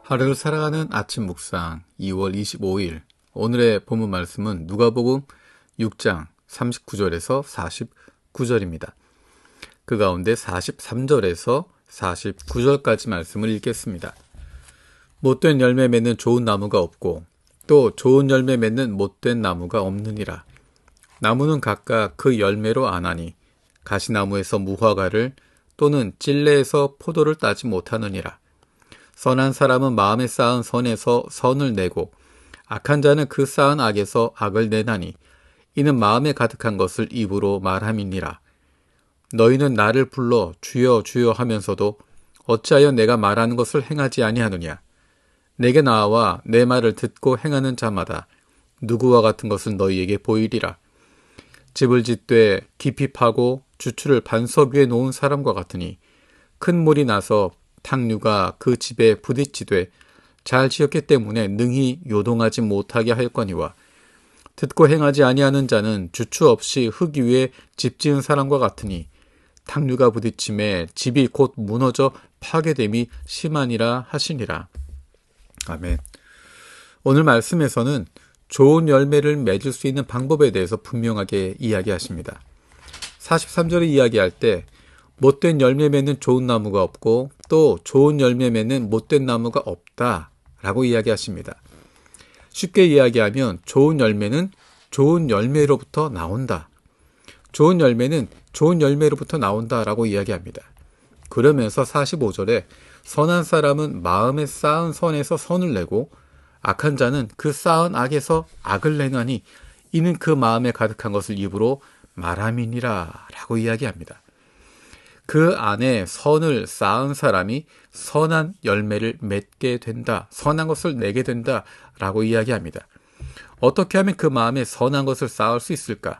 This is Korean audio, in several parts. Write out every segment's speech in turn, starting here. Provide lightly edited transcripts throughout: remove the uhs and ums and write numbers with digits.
하루를 살아가는 아침 묵상 2월 25일 오늘의 본문 말씀은 누가복음 6장 39절에서 49절입니다. 그 가운데 43절에서 49절까지 말씀을 읽겠습니다. 못된 열매 맺는 좋은 나무가 없고 또 좋은 열매 맺는 못된 나무가 없느니라. 나무는 각각 그 열매로 아나니 가시나무에서 무화과를 또는 찔레에서 포도를 따지 못하느니라. 선한 사람은 마음에 쌓은 선에서 선을 내고 악한 자는 그 쌓은 악에서 악을 내나니 이는 마음에 가득한 것을 입으로 말함이니라. 너희는 나를 불러 주여 주여 하면서도 어찌하여 내가 말하는 것을 행하지 아니하느냐. 내게 나와 내 말을 듣고 행하는 자마다 누구와 같은 것을 너희에게 보이리라. 집을 짓되 깊이 파고 주추를 반석 위에 놓은 사람과 같으니 큰 물이 나서 탕류가 그 집에 부딪히되 잘 지었기 때문에 능히 요동하지 못하게 하였거니와 듣고 행하지 아니하는 자는 주추 없이 흙 위에 집 지은 사람과 같으니 탕류가 부딪힘에 집이 곧 무너져 파괴됨이 심하니라 하시니라. 아멘. 오늘 말씀에서는 좋은 열매를 맺을 수 있는 방법에 대해서 분명하게 이야기하십니다. 43절에 이야기할 때 못된 열매 맺는 좋은 나무가 없고 또 좋은 열매 맺는 못된 나무가 없다라고 이야기하십니다. 쉽게 이야기하면 좋은 열매는 좋은 열매로부터 나온다. 좋은 열매는 좋은 열매로부터 나온다라고 이야기합니다. 그러면서 45절에 선한 사람은 마음에 쌓은 선에서 선을 내고 악한 자는 그 쌓은 악에서 악을 내나니 이는 그 마음에 가득한 것을 입으로 말함이니라 라고 이야기합니다. 그 안에 선을 쌓은 사람이 선한 열매를 맺게 된다, 선한 것을 내게 된다 라고 이야기합니다. 어떻게 하면 그 마음에 선한 것을 쌓을 수 있을까?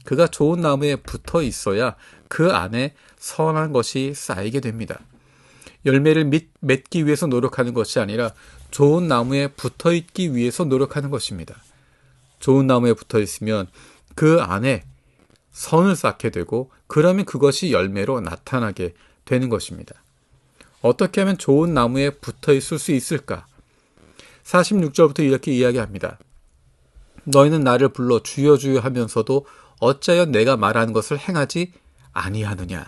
그가 좋은 나무에 붙어 있어야 그 안에 선한 것이 쌓이게 됩니다. 열매를 맺기 위해서 노력하는 것이 아니라 좋은 나무에 붙어 있기 위해서 노력하는 것입니다. 좋은 나무에 붙어 있으면 그 안에 선을 쌓게 되고 그러면 그것이 열매로 나타나게 되는 것입니다. 어떻게 하면 좋은 나무에 붙어 있을 수 있을까? 46절부터 이렇게 이야기합니다. 너희는 나를 불러 주여 주여 하면서도 어찌하여 내가 말하는 것을 행하지 아니하느냐.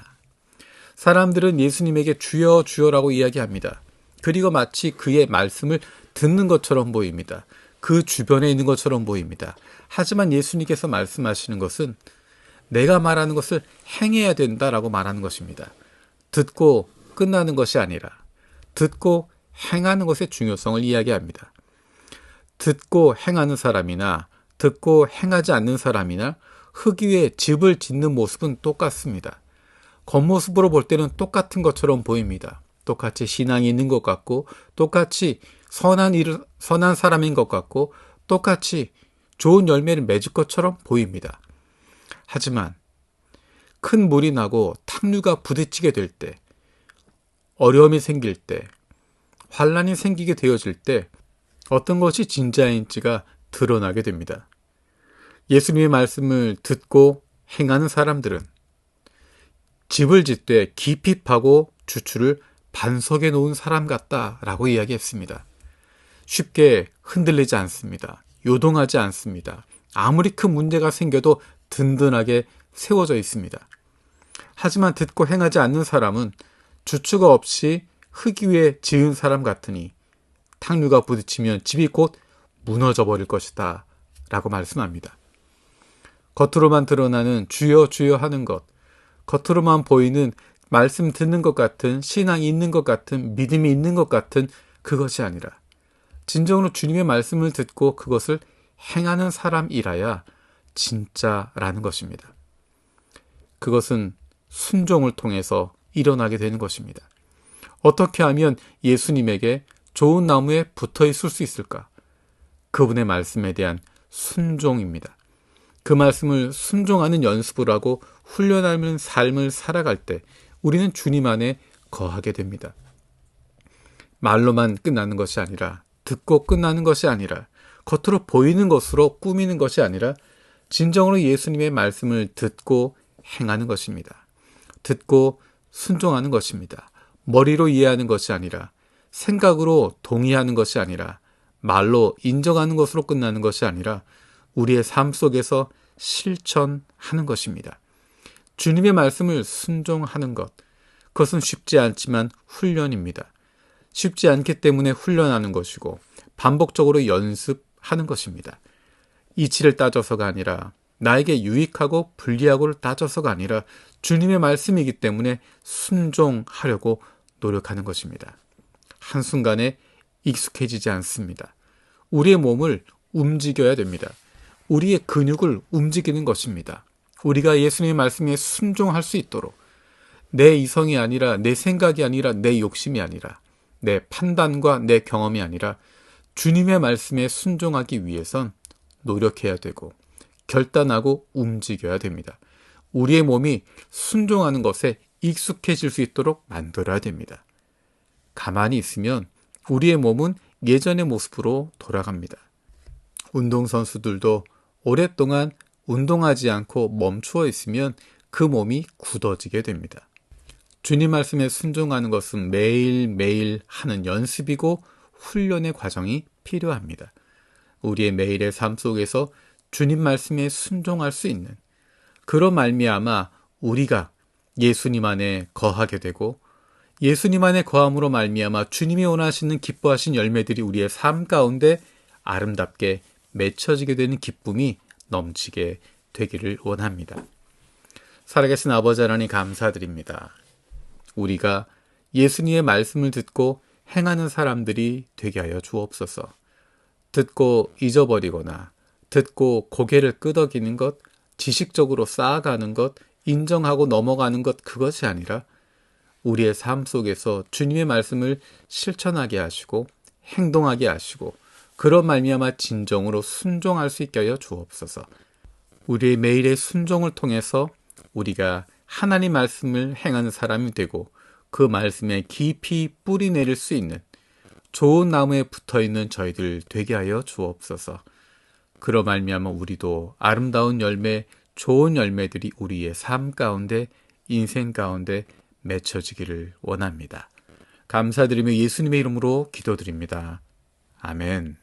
사람들은 예수님에게 주여 주여라고 이야기합니다. 그리고 마치 그의 말씀을 듣는 것처럼 보입니다. 그 주변에 있는 것처럼 보입니다. 하지만 예수님께서 말씀하시는 것은 내가 말하는 것을 행해야 된다라고 말하는 것입니다. 듣고 끝나는 것이 아니라 듣고 행하는 것의 중요성을 이야기합니다. 듣고 행하는 사람이나 듣고 행하지 않는 사람이나 흙 위에 집을 짓는 모습은 똑같습니다. 겉모습으로 볼 때는 똑같은 것처럼 보입니다. 똑같이 신앙이 있는 것 같고 똑같이 선한 사람인 것 같고 똑같이 좋은 열매를 맺을 것처럼 보입니다. 하지만 큰 물이 나고 탕류가 부딪히게 될 때, 어려움이 생길 때, 환란이 생기게 되어질 때 어떤 것이 진짜인지가 드러나게 됩니다. 예수님의 말씀을 듣고 행하는 사람들은 집을 짓되 깊이 파고 주추를 반석에 놓은 사람 같다라고 이야기했습니다. 쉽게 흔들리지 않습니다. 요동하지 않습니다. 아무리 큰 문제가 생겨도 든든하게 세워져 있습니다. 하지만 듣고 행하지 않는 사람은 주추가 없이 흙 위에 지은 사람 같으니 탕류가 부딪히면 집이 곧 무너져 버릴 것이다 라고 말씀합니다. 겉으로만 드러나는 주여 주여 하는 것, 겉으로만 보이는 말씀 듣는 것 같은 신앙이 있는 것 같은 믿음이 있는 것 같은 그것이 아니라 진정으로 주님의 말씀을 듣고 그것을 행하는 사람이라야 진짜라는 것입니다. 그것은 순종을 통해서 일어나게 되는 것입니다. 어떻게 하면 예수님에게 좋은 나무에 붙어 있을 수 있을까? 그분의 말씀에 대한 순종입니다. 그 말씀을 순종하는 연습을 하고 훈련하는 삶을 살아갈 때 우리는 주님 안에 거하게 됩니다. 말로만 끝나는 것이 아니라 듣고 끝나는 것이 아니라 겉으로 보이는 것으로 꾸미는 것이 아니라 진정으로 예수님의 말씀을 듣고 행하는 것입니다. 듣고 순종하는 것입니다. 머리로 이해하는 것이 아니라 생각으로 동의하는 것이 아니라 말로 인정하는 것으로 끝나는 것이 아니라 우리의 삶 속에서 실천하는 것입니다. 주님의 말씀을 순종하는 것, 그것은 쉽지 않지만 훈련입니다. 쉽지 않기 때문에 훈련하는 것이고 반복적으로 연습하는 것입니다. 이치를 따져서가 아니라 나에게 유익하고 불리하고를 따져서가 아니라 주님의 말씀이기 때문에 순종하려고 노력하는 것입니다. 한순간에 익숙해지지 않습니다. 우리의 몸을 움직여야 됩니다. 우리의 근육을 움직이는 것입니다. 우리가 예수님의 말씀에 순종할 수 있도록 내 이성이 아니라 내 생각이 아니라 내 욕심이 아니라 내 판단과 내 경험이 아니라 주님의 말씀에 순종하기 위해선 노력해야 되고 결단하고 움직여야 됩니다. 우리의 몸이 순종하는 것에 익숙해질 수 있도록 만들어야 됩니다. 가만히 있으면 우리의 몸은 예전의 모습으로 돌아갑니다. 운동선수들도 오랫동안 운동하지 않고 멈추어 있으면 그 몸이 굳어지게 됩니다. 주님 말씀에 순종하는 것은 매일매일 하는 연습이고 훈련의 과정이 필요합니다. 우리의 매일의 삶 속에서 주님 말씀에 순종할 수 있는 그런 말미암아 우리가 예수님 안에 거하게 되고 예수님 안에 거함으로 말미암아 주님이 원하시는 기뻐하신 열매들이 우리의 삶 가운데 아름답게 맺혀지게 되는 기쁨이 넘치게 되기를 원합니다. 살아계신 아버지 하나님 감사드립니다. 우리가 예수님의 말씀을 듣고 행하는 사람들이 되게 하여 주옵소서. 듣고 잊어버리거나 듣고 고개를 끄덕이는 것, 지식적으로 쌓아가는 것, 인정하고 넘어가는 것 그것이 아니라 우리의 삶 속에서 주님의 말씀을 실천하게 하시고 행동하게 하시고 그런 말미암아 진정으로 순종할 수 있게 하여 주옵소서. 우리의 매일의 순종을 통해서 우리가 하나님 말씀을 행하는 사람이 되고 그 말씀에 깊이 뿌리 내릴 수 있는 좋은 나무에 붙어있는 저희들 되게 하여 주옵소서. 그러 말미암아 우리도 아름다운 열매, 좋은 열매들이 우리의 삶 가운데, 인생 가운데 맺혀지기를 원합니다. 감사드리며 예수님의 이름으로 기도드립니다. 아멘.